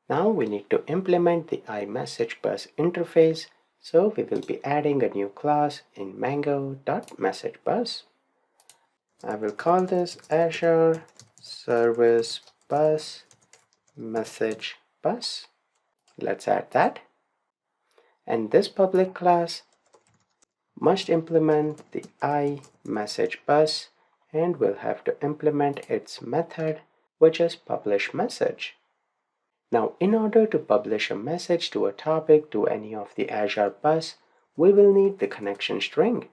Now we need to implement the iMessageBus interface, so we will be adding a new class in mango.messagebus. I will call this Azure Service Bus Message Bus. Let's add that. And this public class must implement the iMessageBus, and we'll have to implement its method, which is publish message. Now, in order to publish a message to a topic to any of the Azure bus, we will need the connection string.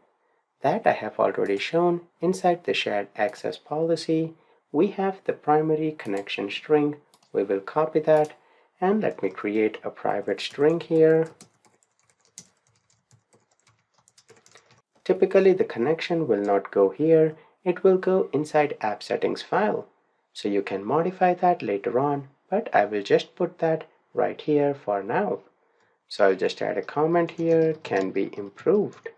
That I have already shown inside the shared access policy. We have the primary connection string. We will copy that, and let me create a private string here. Typically, the connection will not go here. It will go inside app settings file. So you can modify that later on, but I will just put that right here for now. So I'll just add a comment here, can be improved.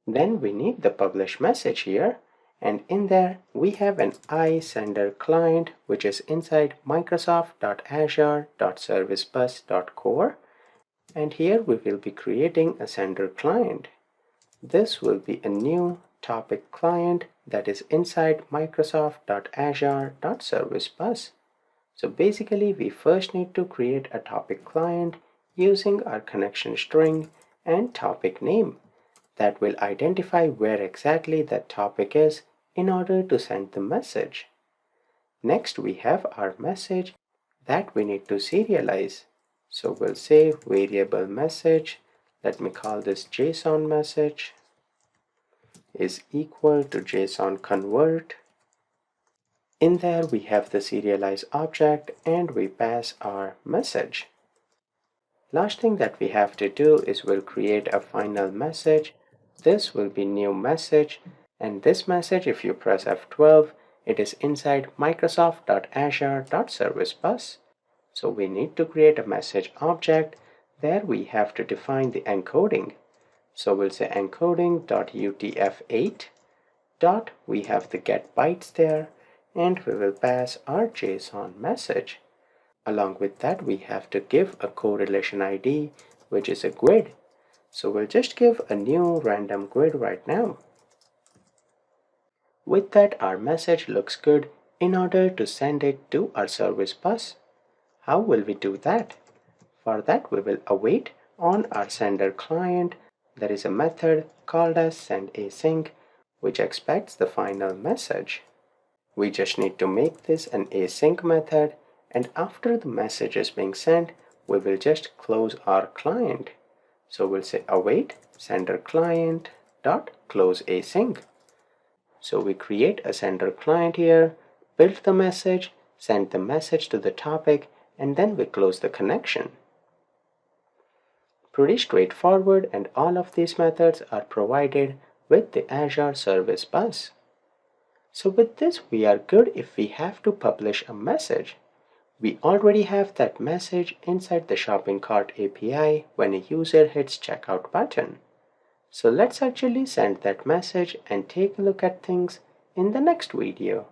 Then we need the publish message here, and in there we have an iSender client which is inside microsoft.azure.servicebus.core, and here we will be creating a sender client. This will be a new topic client that is inside microsoft.azure.servicebus. So basically we first need to create a topic client using our connection string and topic name that will identify where exactly that topic is in order to send the message. Next we have our message that we need to serialize. So we'll say variable message, let me call this JSON message, is equal to JSON convert. In there we have the serialize object and we pass our message. Last thing that we have to do is we'll create a final message. This will be new message, and this message, if you press F12, it is inside microsoft.azure.servicebus. So we need to create a message object. There we have to define the encoding. So we'll say encoding.utf8 dot, we have the get bytes there, and we will pass our JSON message. Along with that, we have to give a correlation ID, which is a grid. So we'll just give a new random grid right now. With that, our message looks good in order to send it to our service bus. How will we do that? For that, we will await on our sender client. There is a method called as sendAsync, which expects the final message. We just need to make this an async method, and after the message is being sent, we will just close our client. So we'll say await sender client dot close async. So we create a sender client here, build the message, send the message to the topic, and then we close the connection. Pretty straightforward, and all of these methods are provided with the Azure Service Bus. So with this, we are good if we have to publish a message. We already have that message inside the shopping cart API when a user hits checkout button. So let's actually send that message and take a look at things in the next video.